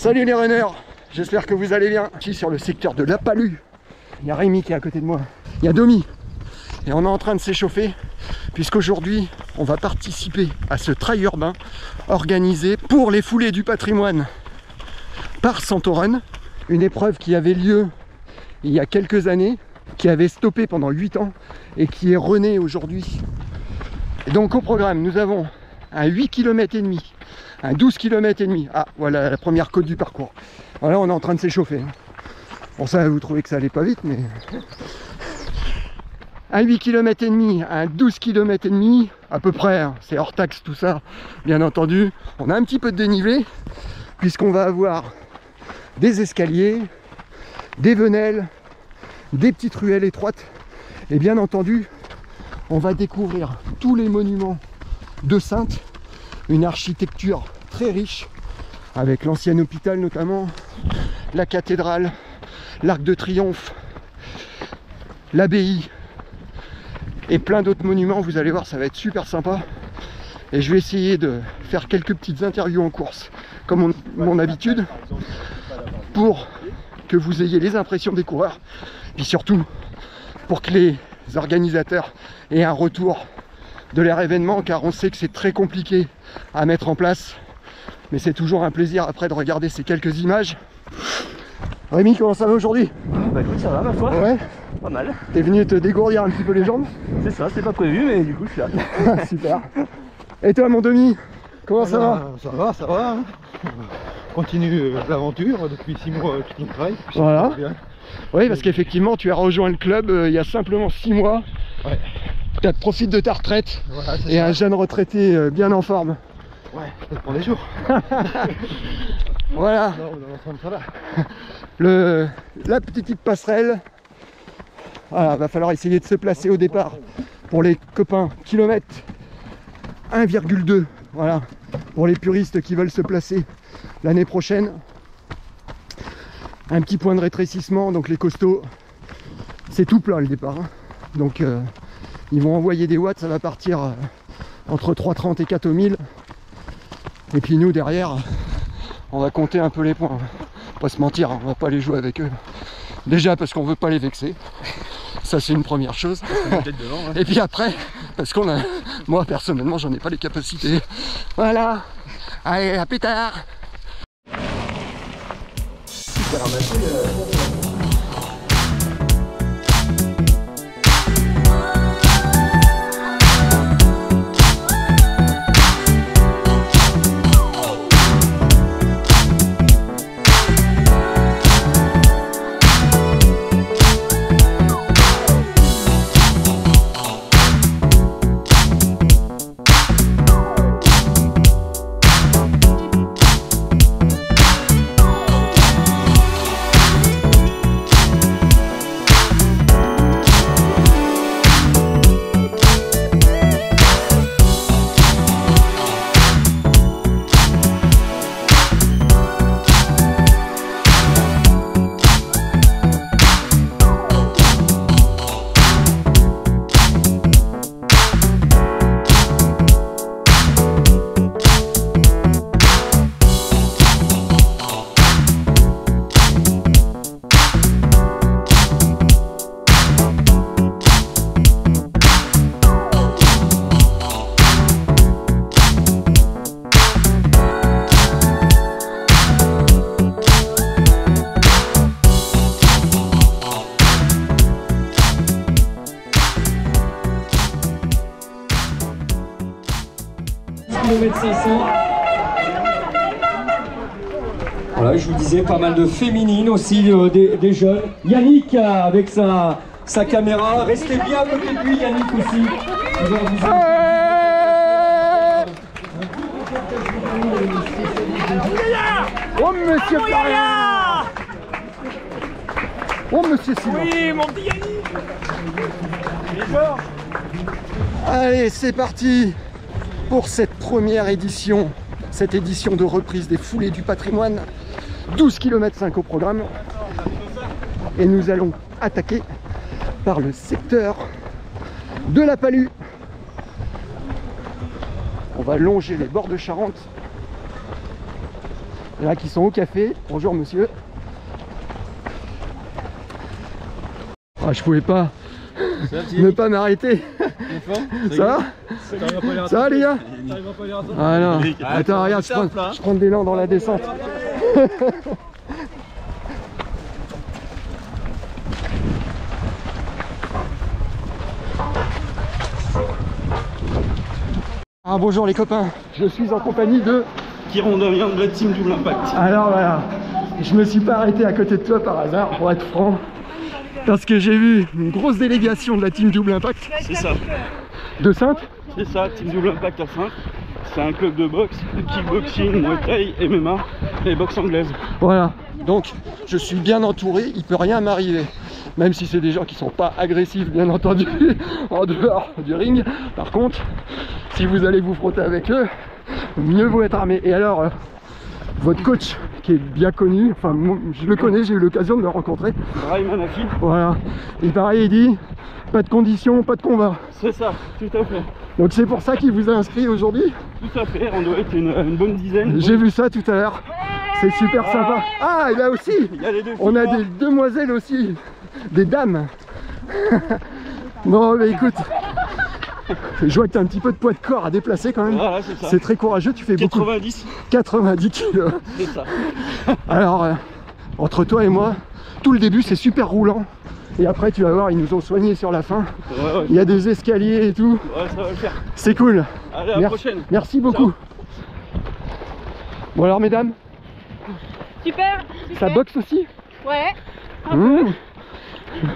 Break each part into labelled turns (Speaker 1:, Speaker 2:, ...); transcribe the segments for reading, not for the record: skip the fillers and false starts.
Speaker 1: Salut les runners, j'espère que vous allez bien. Ici sur le secteur de La Palue, il y a Rémi qui est à côté de moi. Il y a Domi. Et on est en train de s'échauffer puisqu'aujourd'hui on va participer à ce trail urbain organisé pour les foulées du patrimoine par Santoren. Une épreuve qui avait lieu il y a quelques années, qui avait stoppé pendant 8 ans et qui est renée aujourd'hui. Et donc au programme nous avons un 8 km et demi, un 12 km et demi. Ah voilà la première côte du parcours. Voilà, on est en train de s'échauffer. Bon ça vous trouvez que ça allait pas vite, mais un 8 km et demi, un 12 km et demi à peu près, hein. C'est hors taxe tout ça bien entendu. On a un petit peu de dénivelé puisqu'on va avoir des escaliers, des venelles, des petites ruelles étroites et bien entendu on va découvrir tous les monuments de Saintes, une architecture très riche avec l'ancien hôpital notamment, la cathédrale, l'Arc de Triomphe, l'abbaye et plein d'autres monuments. Vous allez voir, ça va être super sympa et je vais essayer de faire quelques petites interviews en course comme mon habitude pour que vous ayez les impressions des coureurs et surtout pour que les organisateurs aient un retour de leur événement, car on sait que c'est très compliqué à mettre en place, mais c'est toujours un plaisir après de regarder ces quelques images. Rémi, comment ça va aujourd'hui?
Speaker 2: Bah écoute, ça va ma foi.
Speaker 1: Ouais.
Speaker 2: Pas mal.
Speaker 1: T'es venu te dégourdir un petit peu les jambes?
Speaker 2: C'est ça, c'est pas prévu, mais du coup je suis là.
Speaker 1: Super. Et toi mon Domi, comment ça va?
Speaker 3: Ça va, ça va. Hein. On continue l'aventure depuis 6 mois tout le travail.
Speaker 1: Voilà. Oui, parce qu'effectivement tu as rejoint le club il y a simplement 6 mois.
Speaker 3: Ouais.
Speaker 1: Tu profites de ta retraite,
Speaker 3: voilà,
Speaker 1: et
Speaker 3: ça.
Speaker 1: Un jeune retraité bien en forme.
Speaker 3: Ouais, ça prend des jours.
Speaker 1: Voilà.
Speaker 3: Non, on est en train de ça là.
Speaker 1: La petite passerelle. Voilà, va falloir essayer de se placer au départ pour les copains. Kilomètre 1,2. Voilà, pour les puristes qui veulent se placer l'année prochaine. Un petit point de rétrécissement, donc les costauds, c'est tout plat le départ. Hein. Donc ils vont envoyer des watts, ça va partir entre 3,30 et 4 au 1000. Et puis nous derrière, on va compter un peu les points. On va pas se mentir, on va pas les jouer avec eux. Déjà parce qu'on veut pas les vexer. Ça c'est une première chose.
Speaker 3: Devant, hein.
Speaker 1: Et puis après, parce qu'on a. Moi personnellement j'en ai pas les capacités. Voilà. Allez, à plus tard.
Speaker 4: Voilà, je vous disais, pas mal de féminines aussi, des jeunes. Yannick avec sa caméra, restez bien à côté de lui, Yannick aussi.
Speaker 1: Oh monsieur Faria! Oh monsieur Simon!
Speaker 2: Oui, mon petit Yannick.
Speaker 1: Allez, c'est parti pour cette première édition, cette édition de reprise des foulées du patrimoine. 12 km 5 au programme. Et nous allons attaquer par le secteur de La Palue. On va longer les bords de Charente Il y en a qui sont au café. Bonjour monsieur. Ah, je pouvais pas ne pas m'arrêter. Ça va? Ça va les gars? Ah non. Attends, regarde, je prends de l'élan dans la descente. Ah, bonjour les copains, je suis en compagnie de
Speaker 2: Kiron Damien de la team Double Impact.
Speaker 1: Alors voilà, je me suis pas arrêté à côté de toi par hasard, pour être franc, parce que j'ai vu une grosse délégation de la team Double Impact.
Speaker 2: C'est ça.
Speaker 1: De Saintes?
Speaker 2: C'est ça, team Double Impact à Saintes. C'est un club de boxe, de kickboxing, muay thai, MMA et boxe anglaise.
Speaker 1: Voilà, donc je suis bien entouré, il peut rien m'arriver. Même si c'est des gens qui sont pas agressifs, bien entendu, en dehors du ring. Par contre, si vous allez vous frotter avec eux, mieux vaut être armé. Et alors, votre coach, qui est bien connu, enfin, je le connais, j'ai eu l'occasion de le rencontrer.
Speaker 2: Brahim Hanafi.
Speaker 1: Voilà. Et pareil, il dit, pas de conditions, pas de combat.
Speaker 2: C'est ça, tout à fait.
Speaker 1: Donc c'est pour ça qu'il vous a inscrit aujourd'hui?
Speaker 2: Tout à fait, on doit être une bonne dizaine.
Speaker 1: J'ai vu ça tout à l'heure. C'est super sympa. Ah, et là aussi,
Speaker 2: Il y a les deux
Speaker 1: on a
Speaker 2: filles,
Speaker 1: des demoiselles aussi. Des dames. Bon, mais écoute, je vois que tu as un petit peu de poids de corps à déplacer quand même.
Speaker 2: Voilà, c'est ça.
Speaker 1: C'est très courageux, tu fais
Speaker 2: 90.
Speaker 1: beaucoup. 90 kilos.
Speaker 2: C'est ça.
Speaker 1: Alors, entre toi et moi, tout le début c'est super roulant. Et après, tu vas voir, ils nous ont soignés sur la fin.
Speaker 2: Ouais.
Speaker 1: Il y a des escaliers et tout.
Speaker 2: Ouais, ça va le faire.
Speaker 1: C'est cool.
Speaker 2: Allez, à la prochaine.
Speaker 1: Merci beaucoup. Bon alors, mesdames,
Speaker 5: Super,
Speaker 1: ça boxe aussi?
Speaker 5: Ouais.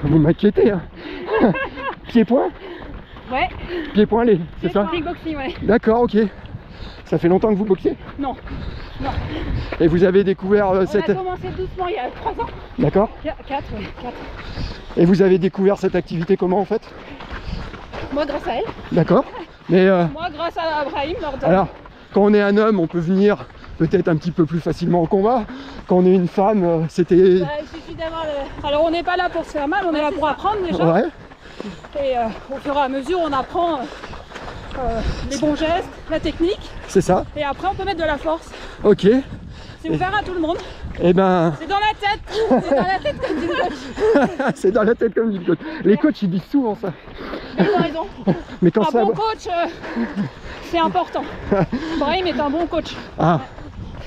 Speaker 1: Vous m'inquiétez, hein. Pied-point?
Speaker 5: Ouais.
Speaker 1: Pied-point, c'est ça?
Speaker 5: Kickboxing, ouais.
Speaker 1: D'accord, ok. Ça fait longtemps que vous boxez?
Speaker 5: Non. Non.
Speaker 1: Et vous avez découvert
Speaker 5: On
Speaker 1: cette...
Speaker 5: a commencé doucement il y a 3 ans.
Speaker 1: D'accord.
Speaker 5: 4, ouais. 4.
Speaker 1: Et vous avez découvert cette activité comment en fait?
Speaker 5: Moi grâce à elle.
Speaker 1: D'accord. Mais
Speaker 5: Moi grâce à Brahim, Nordon.
Speaker 1: alors, quand on est un homme, on peut venir peut-être un petit peu plus facilement au combat. Quand on est une femme, c'était...
Speaker 5: Bah, il suffit d'avoir le... Alors on n'est pas là pour se faire mal, on est là pour apprendre déjà.
Speaker 1: Ouais,
Speaker 5: Et au fur et à mesure, on apprend les bons gestes, la technique.
Speaker 1: c'est ça.
Speaker 5: Et après, on peut mettre de la force.
Speaker 1: Ok.
Speaker 5: C'est ouvert à tout le monde.
Speaker 1: Et ben,
Speaker 5: C'est dans la tête. C'est dans la tête comme dit le coach.
Speaker 1: c'est dans la tête comme dit le coach. Les coachs, ils disent souvent ça.
Speaker 5: Mais ils ont raison.
Speaker 1: Mais quand
Speaker 5: Un
Speaker 1: ça...
Speaker 5: bon coach, c'est important. Brahim est un bon coach.
Speaker 1: Ah.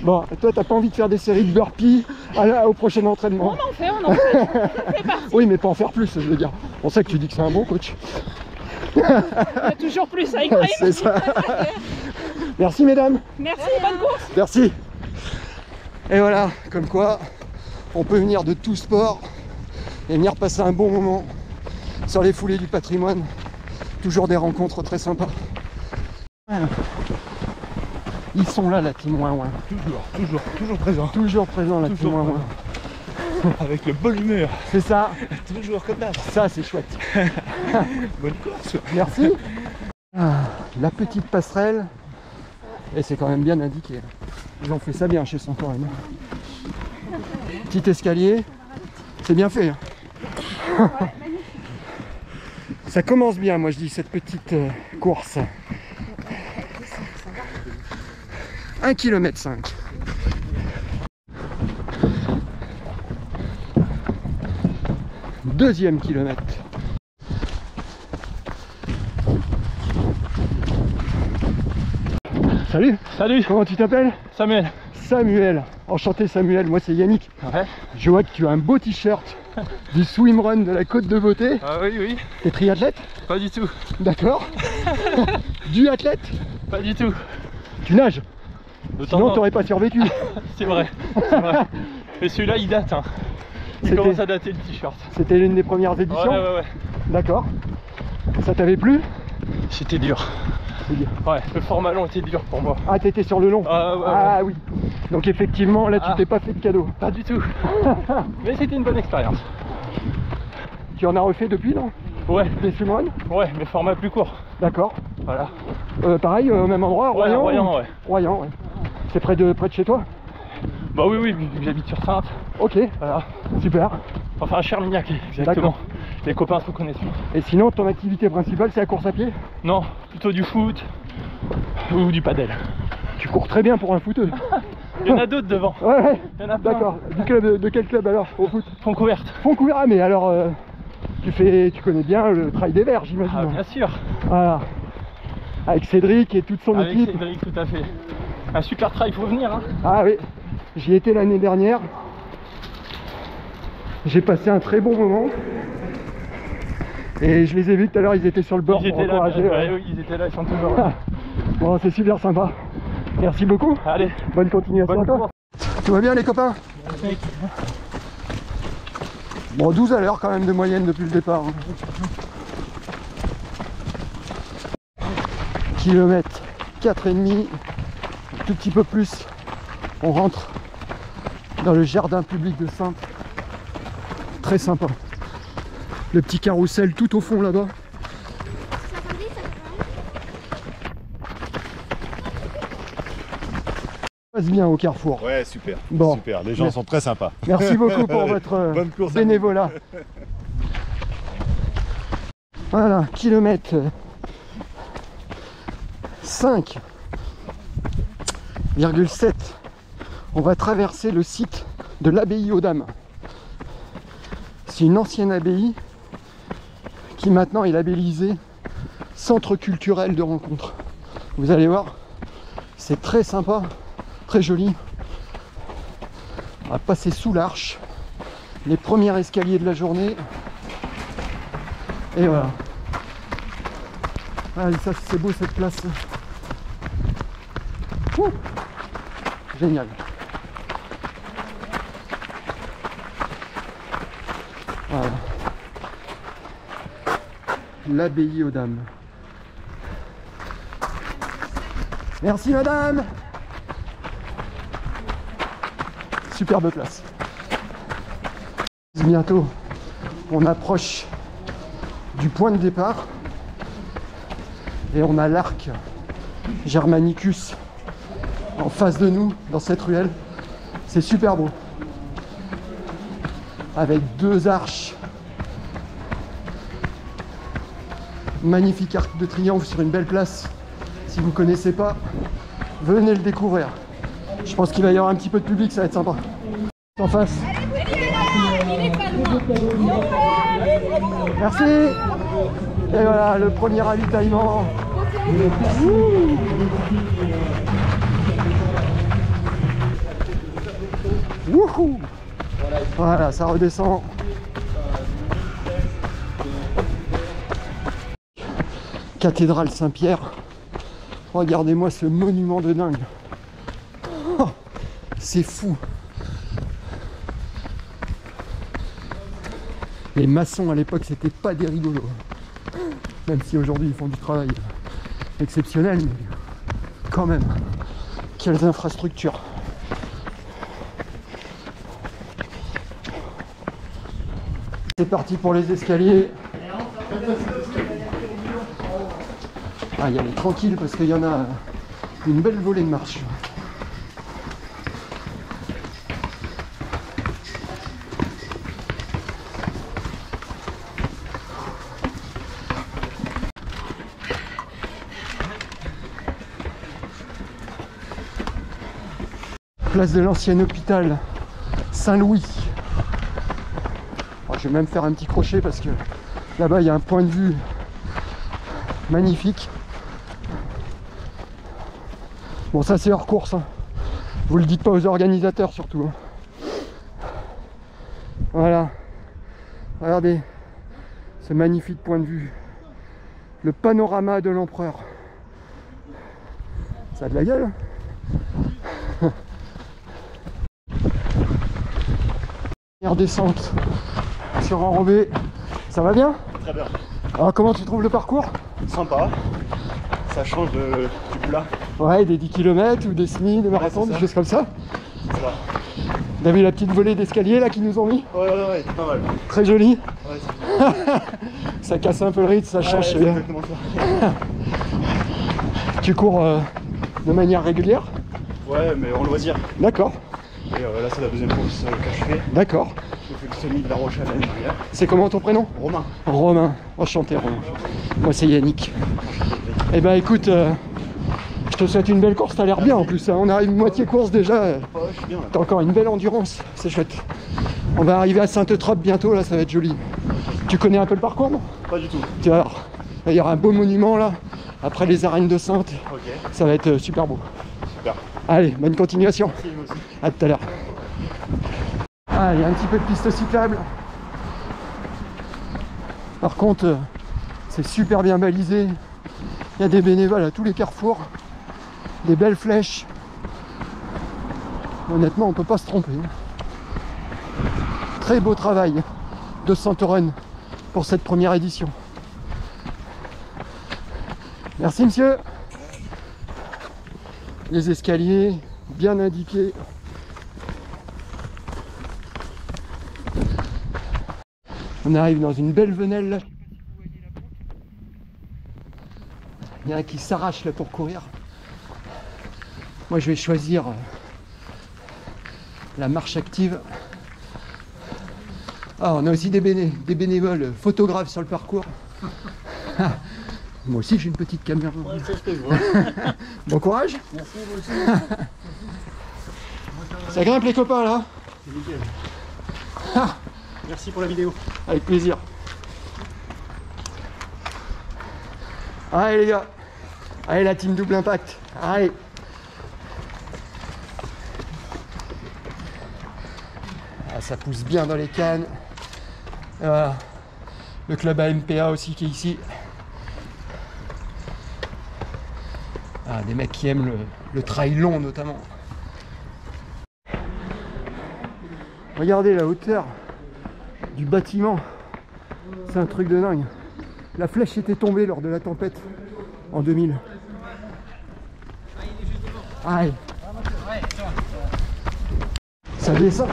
Speaker 1: Bon, toi, t'as pas envie de faire des séries de burpees au prochain entraînement?
Speaker 5: On en fait, on en fait. Ça fait partie.
Speaker 1: Oui, mais pas en faire plus, je veux dire. On sait que tu dis que c'est un bon coach.
Speaker 5: Il y a toujours plus avec Brahim.
Speaker 1: C'est ça. Merci, mesdames.
Speaker 5: Merci, bonne course.
Speaker 1: Merci. Et voilà, comme quoi, on peut venir de tout sport et venir passer un bon moment sur les foulées du patrimoine. Toujours des rencontres très sympas. Ils sont là, la team Ouin Ouin.
Speaker 3: Toujours présent.
Speaker 1: Toujours présent, la team Ouin Ouin.
Speaker 3: Avec le bonne humeur.
Speaker 1: C'est ça.
Speaker 3: Toujours comme d'hab.
Speaker 1: Ça, c'est chouette.
Speaker 3: Bonne course.
Speaker 1: Merci. Ah, la petite passerelle. Et c'est quand même bien indiqué. Ils ont fait ça bien chez Santorin. Petit escalier. C'est bien fait. Hein. Ça commence bien, moi je dis, cette petite course. 1,5 km. Deuxième kilomètre. Salut.
Speaker 2: Salut,
Speaker 1: Comment tu t'appelles?
Speaker 2: Samuel.
Speaker 1: Samuel. Enchanté Samuel, moi c'est Yannick.
Speaker 2: Ouais.
Speaker 1: Je vois que tu as un beau t-shirt du swimrun de la Côte de Beauté.
Speaker 2: Ah oui, oui.
Speaker 1: T'es triathlète?
Speaker 2: Pas du tout.
Speaker 1: D'accord. Du athlète?
Speaker 2: Pas du tout.
Speaker 1: Tu nages?
Speaker 2: De temps
Speaker 1: Sinon
Speaker 2: en-
Speaker 1: t'aurais pas survécu.
Speaker 2: C'est vrai. C'est vrai. Mais celui-là, il date. Hein. Il
Speaker 1: C'était-
Speaker 2: commence à dater le t-shirt.
Speaker 1: C'était l'une des premières
Speaker 2: Ouais,
Speaker 1: éditions.
Speaker 2: ouais.
Speaker 1: D'accord. Ça t'avait plu?
Speaker 2: C'était dur.
Speaker 1: C'est bien.
Speaker 2: Ouais, le format long était dur pour moi.
Speaker 1: Ah, t'étais sur le long.
Speaker 2: Ah, ouais,
Speaker 1: Ah oui. Donc effectivement, là tu
Speaker 2: Ah.
Speaker 1: t'es pas fait de cadeau.
Speaker 2: Pas du tout. Mais c'était une bonne expérience.
Speaker 1: Tu en as refait depuis, non?
Speaker 2: Ouais,
Speaker 1: Des swimruns?
Speaker 2: ouais, mais format plus court.
Speaker 1: D'accord.
Speaker 2: Voilà.
Speaker 1: Pareil, au même endroit,
Speaker 2: Ouais,
Speaker 1: Royan?
Speaker 2: Royan, ouais.
Speaker 1: Royan, ouais. C'est près de chez toi?
Speaker 2: Bah oui, vu que j'habite sur Saintes.
Speaker 1: Ok,
Speaker 2: Voilà.
Speaker 1: super.
Speaker 2: Enfin, à Chermignac, exactement. Les copains se reconnaissent.
Speaker 1: Et sinon, ton activité principale, c'est la course à pied?
Speaker 2: Non, plutôt du foot ou du padel.
Speaker 1: Tu cours très bien pour un footeux.
Speaker 2: Il y en a d'autres devant.
Speaker 1: Ouais,
Speaker 2: Il y en a plein.
Speaker 1: d'accord. Du club, de quel club alors au foot?
Speaker 2: Fond couverte.
Speaker 1: Foncouvert, ah, mais alors tu connais bien le trail des Verts, j'imagine.
Speaker 2: Ah, bien sûr.
Speaker 1: Voilà. Avec Cédric et toute son
Speaker 2: Avec
Speaker 1: équipe.
Speaker 2: Cédric, tout à fait. Un super trail, il faut venir. Hein.
Speaker 1: Ah oui, j'y étais l'année dernière. J'ai passé un très bon moment. Et je les ai vus tout à l'heure, ils étaient sur le bord
Speaker 2: Ils
Speaker 1: pour
Speaker 2: étaient là,
Speaker 1: encourager.
Speaker 2: oui, ils étaient là, ils sont toujours là.
Speaker 1: Bon, c'est super sympa. Merci beaucoup.
Speaker 2: Allez,
Speaker 1: Bonne continuation
Speaker 2: bonne
Speaker 1: à toi.
Speaker 2: course.
Speaker 1: Tout va bien les copains? Bon, 12 à l'heure quand même de moyenne depuis le départ. Kilomètre 4,5, un tout petit peu plus. On rentre dans le jardin public de Saintes. Très sympa. Le petit carrousel tout au fond là-bas. Passe bien au carrefour.
Speaker 6: Ouais, super.
Speaker 1: Bon.
Speaker 6: Super. Les gens sont très sympas.
Speaker 1: Merci beaucoup pour votre
Speaker 6: Bonne course à vous.
Speaker 1: bénévolat. Voilà, kilomètre 5,7. On va traverser le site de l'abbaye aux Dames. C'est une ancienne abbaye qui maintenant est labellisée centre culturel de rencontre. Vous allez voir, c'est très sympa, très joli. On va passer sous l'arche, les premiers escaliers de la journée. Et voilà. Ah, ça c'est beau cette place. Ouh, génial. Voilà. L'abbaye aux Dames. Merci madame. Superbe place. Bientôt, on approche du point de départ et on a l'arc Germanicus en face de nous dans cette ruelle. C'est super beau. Avec deux arches. Magnifique arc de triomphe sur une belle place. Si vous ne connaissez pas, venez le découvrir. Je pense qu'il va y avoir un petit peu de public, ça va être sympa. En face. Merci. Et voilà, le premier ravitaillement. Wouhou. Voilà, ça redescend. Cathédrale Saint-Pierre. Regardez-moi ce monument de dingue. Oh, c'est fou. Les maçons à l'époque, c'était pas des rigolos. Même si aujourd'hui ils font du travail exceptionnel, mais quand même, quelles infrastructures. C'est parti pour les escaliers. Ah, il y a les tranquilles parce qu'il y en a une belle volée de marche. Place de l'ancien hôpital Saint-Louis. Je vais même faire un petit crochet parce que là-bas il y a un point de vue magnifique. Bon, ça c'est hors course, hein. Vous le dites pas aux organisateurs surtout, hein. Voilà, regardez ce magnifique point de vue, le panorama de l'empereur. Ça a de la gueule, hein. Première descente sur enrobé, ça va bien?
Speaker 6: Très bien.
Speaker 1: Alors comment tu trouves le parcours?
Speaker 6: Sympa. Ça change du plat.
Speaker 1: Ouais, des 10 km ou des semi, des marathons, des choses comme ça.
Speaker 6: Ça va.
Speaker 1: Vous avez la petite volée d'escalier là qu'ils nous ont mis?
Speaker 6: Ouais, c'est pas mal.
Speaker 1: Très joli.
Speaker 6: Ouais, c'est bien.
Speaker 1: Ça casse un peu le rythme, ça change, c'est
Speaker 6: c'est
Speaker 1: bien.
Speaker 6: exactement ça.
Speaker 1: Tu cours de manière régulière?
Speaker 6: Ouais, mais en loisir.
Speaker 1: D'accord,
Speaker 6: Et là, c'est la deuxième course que je fais.
Speaker 1: d'accord.
Speaker 6: Je fais le semi de La Rochelle l'année dernière.
Speaker 1: C'est comment ton prénom?
Speaker 6: Romain.
Speaker 1: Romain. Enchanté Romain. Moi c'est Yannick. Eh ben écoute, je te souhaite une belle course, t'as l'air bien en plus, hein. On arrive moitié course déjà,
Speaker 6: Ouais, je suis bien là.
Speaker 1: t'as encore une belle endurance, c'est chouette. On va arriver à Sainte-Eutrope bientôt, là ça va être joli. Tu connais un peu le parcours, non?
Speaker 6: Pas du tout.
Speaker 1: Tu vas voir, il y aura un beau monument là, après les arènes de Sainte,
Speaker 6: Ok,
Speaker 1: ça va être super beau.
Speaker 6: super.
Speaker 1: Allez, bonne continuation,
Speaker 6: Si, moi aussi.
Speaker 1: à tout à l'heure. Ah, il y a un petit peu de piste cyclable. Par contre, c'est super bien balisé. Il y a des bénévoles à tous les carrefours, des belles flèches. Honnêtement, on peut pas se tromper. Très beau travail de Santoren pour cette première édition. Merci monsieur. Les escaliers bien indiqués. On arrive dans une belle venelle là. Il y en a qui s'arrachent là pour courir. Moi je vais choisir la marche active. Ah, on a aussi des bénévoles photographes sur le parcours. Moi aussi j'ai une petite caméra.
Speaker 6: Ouais, c'est ce que je vois.
Speaker 1: Bon courage.
Speaker 6: Merci, vous aussi.
Speaker 1: Ça grimpe les copains là.
Speaker 6: C'est nickel.
Speaker 1: Ah,
Speaker 6: Merci pour la vidéo.
Speaker 1: avec plaisir. Allez les gars. Allez la team double impact. Allez. Ah, ça pousse bien dans les cannes. Et voilà. Le club AMPA aussi qui est ici. Ah, des mecs qui aiment le trail long notamment. Regardez la hauteur du bâtiment. C'est un truc de dingue. La flèche était tombée lors de la tempête en 2000. Allez. Ça descend.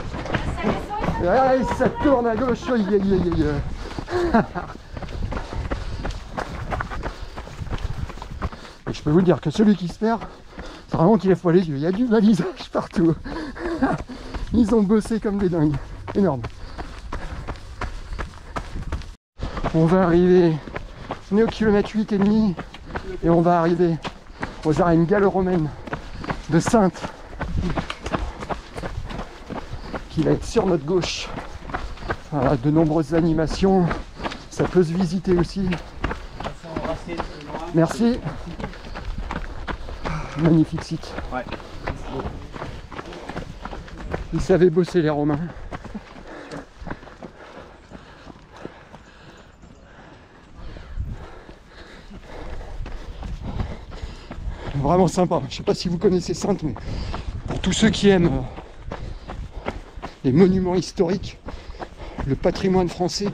Speaker 1: Allez, ça tourne à gauche. Aïe, aïe, aïe, aïe. Et je peux vous dire que celui qui se perd, c'est vraiment qu'il lève pas les yeux. Il y a du balisage partout. Ils ont bossé comme des dingues. Énorme. On va arriver. On est au kilomètre 8,5 et on va arriver aux arènes gallo-romaines de Sainte, qui va être sur notre gauche. Voilà, de nombreuses animations. Ça peut se visiter aussi. Merci. Magnifique site.
Speaker 6: Ouais.
Speaker 1: Ils savaient bosser les Romains. Vraiment sympa. Je sais pas si vous connaissez Sainte, mais pour tous ceux qui aiment les monuments historiques, le patrimoine français,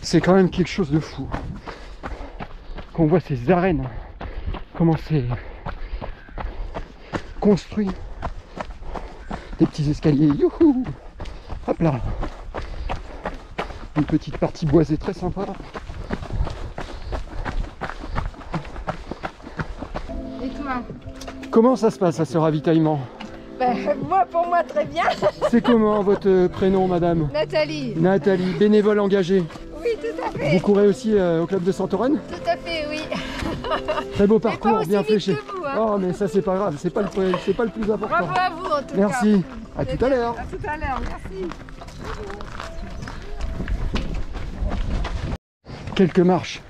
Speaker 1: c'est quand même quelque chose de fou. Quand on voit ces arènes, comment c'est construit, des petits escaliers, youhou, hop là, une petite partie boisée très sympa.
Speaker 7: Et toi?
Speaker 1: Comment ça se passe à ce ravitaillement?
Speaker 7: Pour moi, très bien.
Speaker 1: C'est comment votre prénom, madame?
Speaker 7: Nathalie.
Speaker 1: Nathalie, bénévole engagée.
Speaker 7: Oui, tout à
Speaker 1: Vous
Speaker 7: fait.
Speaker 1: courez aussi au club de Santoren?
Speaker 7: Tout à fait, oui.
Speaker 1: Très beau
Speaker 7: pas
Speaker 1: parcours,
Speaker 7: aussi
Speaker 1: bien
Speaker 7: vite
Speaker 1: fléché.
Speaker 7: que vous, hein.
Speaker 1: Oh, mais ça c'est pas grave, c'est pas le plus important.
Speaker 7: Bravo à vous, en tout cas.
Speaker 1: Merci, à tout à l'heure.
Speaker 7: À tout à l'heure, merci.
Speaker 1: Quelques marches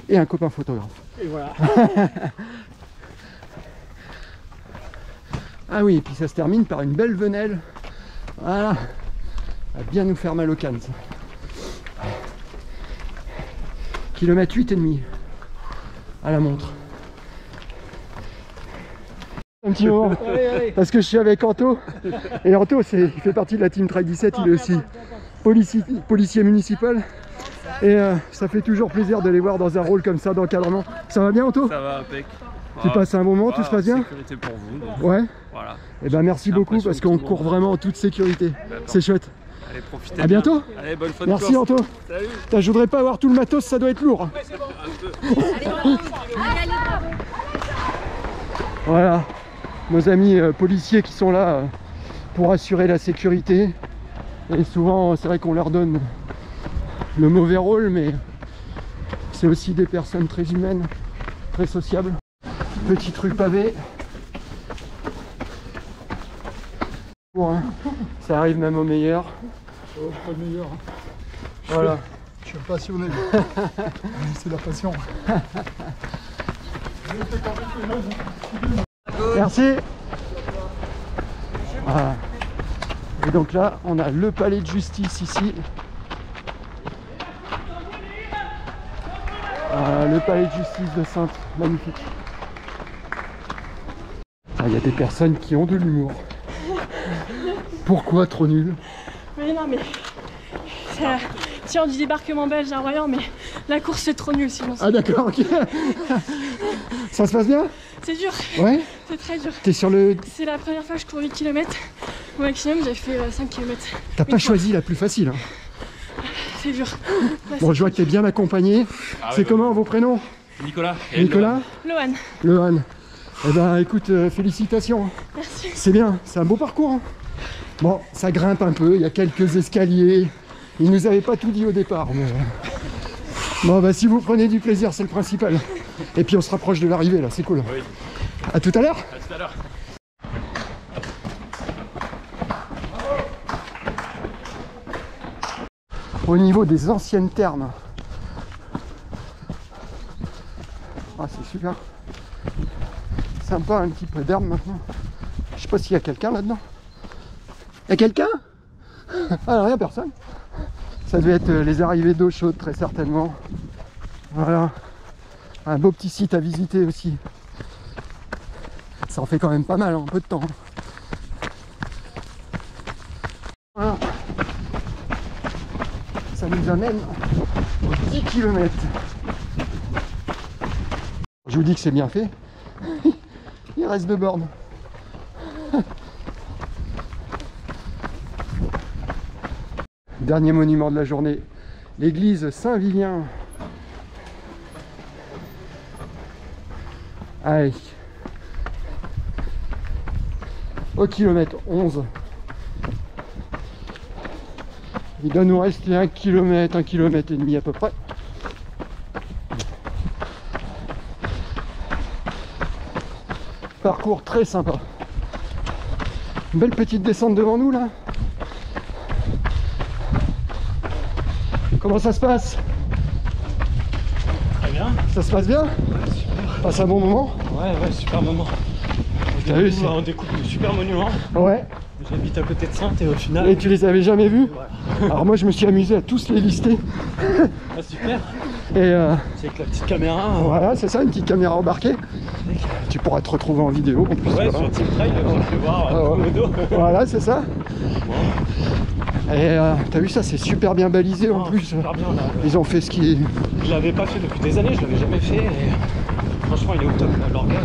Speaker 1: et un copain photographe.
Speaker 6: Et voilà.
Speaker 1: Ah oui, et puis ça se termine par une belle venelle. Voilà, va bien nous faire mal au canne ça. Kilomètre 8,5 à la montre. Un petit moment, parce que je suis avec Anto, et Anto il fait partie de la team Trail 17, il est aussi policier municipal, et ça fait toujours plaisir de les voir dans un rôle comme ça d'encadrement. Ça va bien Anto?
Speaker 8: Ça va, impec.
Speaker 1: Tu passes un bon moment, tout se passe bien?
Speaker 8: Sécurité pour vous. Donc,
Speaker 1: Ouais.
Speaker 8: voilà.
Speaker 1: Et ben merci
Speaker 8: J'ai
Speaker 1: beaucoup
Speaker 8: l'impression
Speaker 1: parce
Speaker 8: que tout
Speaker 1: qu'on
Speaker 8: le monde-
Speaker 1: court vraiment en toute sécurité.
Speaker 8: D'accord.
Speaker 1: C'est chouette.
Speaker 8: Allez, profitez
Speaker 1: À
Speaker 8: bien.
Speaker 1: bientôt.
Speaker 8: Allez, bonne fin de
Speaker 1: Merci
Speaker 8: course.
Speaker 1: Anto.
Speaker 8: Salut.
Speaker 1: Putain, je voudrais pas avoir tout le matos, ça doit être lourd. Voilà, nos amis policiers qui sont là pour assurer la sécurité. Et souvent, c'est vrai qu'on leur donne le mauvais rôle, mais c'est aussi des personnes très humaines, très sociables. Petite rue pavée. Bon, hein, ça arrive même au meilleur.
Speaker 9: Oh, pas le meilleur.
Speaker 1: Voilà.
Speaker 9: Je suis passionné. C'est la passion.
Speaker 1: Merci. Voilà. Et donc là, on a le palais de justice ici. Voilà, le palais de justice de Saintes, magnifique. Il y a des personnes qui ont de l'humour. Pourquoi trop nul?
Speaker 5: Mais non, mais c'est la tir du débarquement belge à Royan, mais la course c'est trop nul sinon.
Speaker 1: Ah d'accord, ok. Ça se passe bien?
Speaker 5: C'est dur,
Speaker 1: Ouais.
Speaker 5: c'est très dur.
Speaker 1: T'es sur le...
Speaker 5: C'est la première fois que je cours 8 km. Au maximum, j'ai fait 5 km.
Speaker 1: T'as pas choisi la plus facile. Hein.
Speaker 5: C'est dur. Là,
Speaker 1: Bon, je vois que t'es bien accompagné. C'est comment vos prénoms?
Speaker 8: Nicolas.
Speaker 1: Nicolas?
Speaker 5: Lohan.
Speaker 1: Lohan. Eh ben écoute, félicitations.
Speaker 5: Merci.
Speaker 1: C'est bien, c'est un beau parcours. Hein. Bon, ça grimpe un peu, il y a quelques escaliers. Ils nous avaient pas tout dit au départ. Mais... Bon, bah si vous prenez du plaisir, c'est le principal. Et puis on se rapproche de l'arrivée là, c'est cool.
Speaker 8: Oui.
Speaker 1: À tout à l'heure.
Speaker 8: À tout à l'heure.
Speaker 1: Au niveau des anciennes thermes. Ah, c'est super. Sympa, un petit peu d'herbe maintenant. Je sais pas s'il y a quelqu'un là-dedans. Il y a quelqu'un? Ah, rien, personne. Ça devait être les arrivées d'eau chaude, très certainement. Voilà. Un beau petit site à visiter aussi. Ça en fait quand même pas mal en peu de temps. Voilà. Ça nous amène aux 10 km. Je vous dis que c'est bien fait. Il reste 2 bornes. Dernier monument de la journée, l'église Saint-Vivien. Allez. Au kilomètre 11. Il doit nous rester 1 km et demi à peu près. Parcours très sympa. Une belle petite descente devant nous là. Comment ça se passe?
Speaker 2: Très bien.
Speaker 1: Ça se passe bien?
Speaker 2: Ouais, super.
Speaker 1: Passe un bon moment?
Speaker 2: Ouais, super moment.
Speaker 1: T'as vu,
Speaker 2: On découvre de super monuments.
Speaker 1: Ouais.
Speaker 2: J'habite à côté de Saintes et au final...
Speaker 1: Et tu les avais jamais vus?
Speaker 2: Ouais.
Speaker 1: Alors moi je me suis amusé à tous les lister.
Speaker 2: Ah, super.
Speaker 1: Et
Speaker 2: C'est avec la petite caméra.
Speaker 1: voilà, c'est ça, une petite caméra embarquée. Tu pourras te retrouver en vidéo en plus.
Speaker 2: Ouais,
Speaker 1: voilà.
Speaker 2: sur Team Trail, je vais voir le dos.
Speaker 1: Voilà, c'est ça. Et t'as vu ça, c'est super bien balisé en plus.
Speaker 2: Super bien, là.
Speaker 1: Ils ont fait ce qui...
Speaker 2: Je l'avais pas fait depuis des années, je l'avais jamais fait. Et franchement, il est au top, l'orga.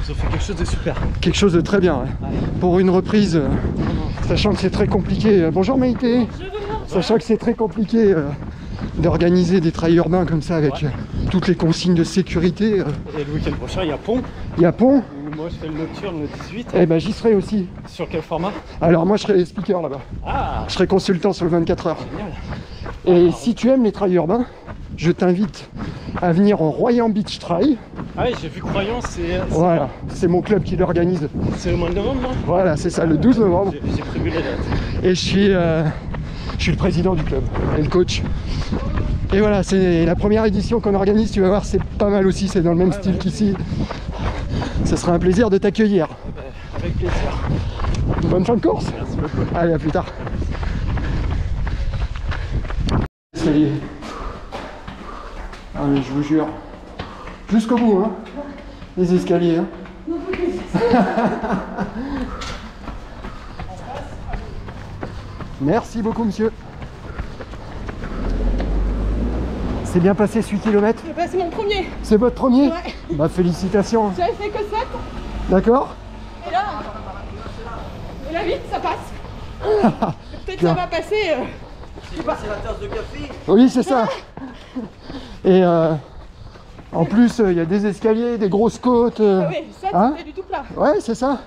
Speaker 2: Ils ont fait quelque chose de super.
Speaker 1: Quelque chose de très bien. Ouais.
Speaker 2: Ouais.
Speaker 1: Pour une reprise, sachant que c'est très compliqué. Bonjour Maïté. Sachant que c'est très compliqué d'organiser des trails urbains comme ça avec toutes les consignes de sécurité.
Speaker 2: Et le week-end prochain, il y a Pont.
Speaker 1: Il y a Pont.
Speaker 2: Moi, je fais le nocturne le 18.
Speaker 1: Eh ben j'y serai aussi.
Speaker 2: Sur quel format?
Speaker 1: Alors moi je serai speaker là-bas.
Speaker 2: Ah,
Speaker 1: Je serai consultant sur le 24 heures.
Speaker 2: génial.
Speaker 1: Et si tu aimes les trails urbains, je t'invite à venir au Royan Beach Trail.
Speaker 2: Ah oui, j'ai vu Croyance,
Speaker 1: Voilà, c'est mon club qui l'organise.
Speaker 2: c'est au mois de novembre, non?
Speaker 1: Voilà, c'est ça, le 12 novembre.
Speaker 2: J'ai prévu les dates.
Speaker 1: Et je suis le président du club et le coach. Et voilà, c'est la première édition qu'on organise, tu vas voir, c'est pas mal aussi, c'est dans le même style qu'ici. Ce sera un plaisir de t'accueillir.
Speaker 2: Avec plaisir.
Speaker 1: Bonne fin de course.
Speaker 2: Merci beaucoup.
Speaker 1: Allez, à plus tard. Escalier. Ah mais je vous jure. Jusqu'au bout, hein. Les escaliers, hein. Merci beaucoup, monsieur. C'est bien passé ce 8 km?
Speaker 5: C'est mon premier.
Speaker 1: C'est votre premier?
Speaker 5: Ouais.
Speaker 1: Bah félicitations.
Speaker 5: J'avais fait que 7.
Speaker 1: D'accord?
Speaker 5: Et là 8, ça passe. Peut-être ça va passer. Je sais pas.
Speaker 1: Oui, c'est ça. Et en plus, il y a des escaliers, des grosses côtes.
Speaker 5: Ah oui, 7,
Speaker 1: hein?
Speaker 5: c'est du tout plat.
Speaker 1: Ouais, c'est ça.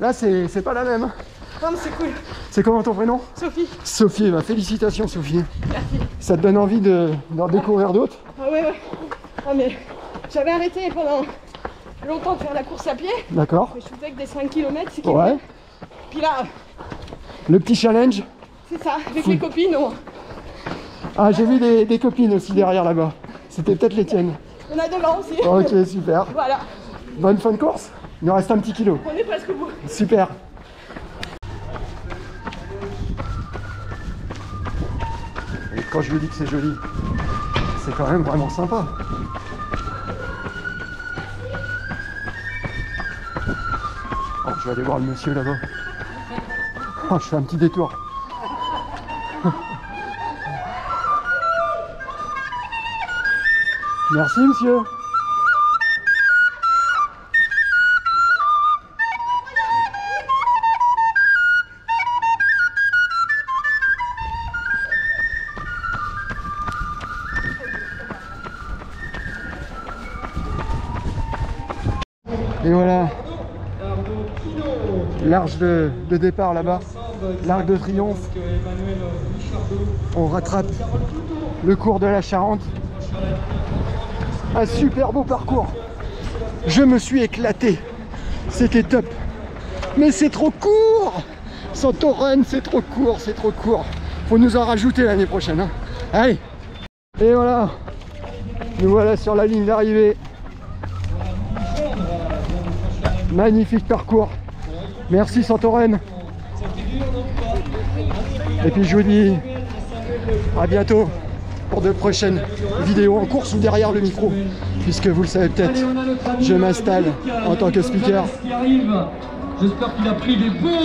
Speaker 1: Là, c'est pas la même.
Speaker 5: Non, mais c'est cool.
Speaker 1: C'est comment ton prénom?
Speaker 5: Sophie.
Speaker 1: Sophie, bah, félicitations Sophie.
Speaker 5: Merci.
Speaker 1: Ça te donne envie d'en découvrir d'autres?
Speaker 5: Ah ouais. Ah mais j'avais arrêté pendant longtemps de faire la course à pied.
Speaker 1: D'accord.
Speaker 5: Mais je faisais que des 5 km, c'est
Speaker 1: Ouais.
Speaker 5: Puis là,
Speaker 1: Le petit challenge.
Speaker 5: c'est ça, avec les copines,
Speaker 1: Ah, j'ai vu des copines aussi derrière là-bas. C'était peut-être les tiennes.
Speaker 5: on a devant aussi.
Speaker 1: Ok, super.
Speaker 5: Voilà,
Speaker 1: Bonne fin de course. Il nous reste un petit kilo.
Speaker 5: on est presque au bout.
Speaker 1: Super. Et quand je lui dis que c'est joli, c'est quand même vraiment sympa. Oh, je vais aller voir le monsieur là-bas. Oh, je fais un petit détour. Merci monsieur. Et voilà, l'arche de départ là-bas, l'arc de triomphe. On rattrape le cours de la Charente. Un super beau parcours. Je me suis éclaté. C'était top. Mais c'est trop court. Santoren, c'est trop court, c'est trop court. Faut nous en rajouter l'année prochaine. Hein. Allez. Et voilà. Nous voilà sur la ligne d'arrivée. Magnifique parcours. Merci Santoren. Et puis je vous dis à bientôt pour de prochaines vidéos en course ou derrière le micro. Puisque vous le savez peut-être, je m'installe en tant que speaker.
Speaker 4: J'espère qu'il a pris des bons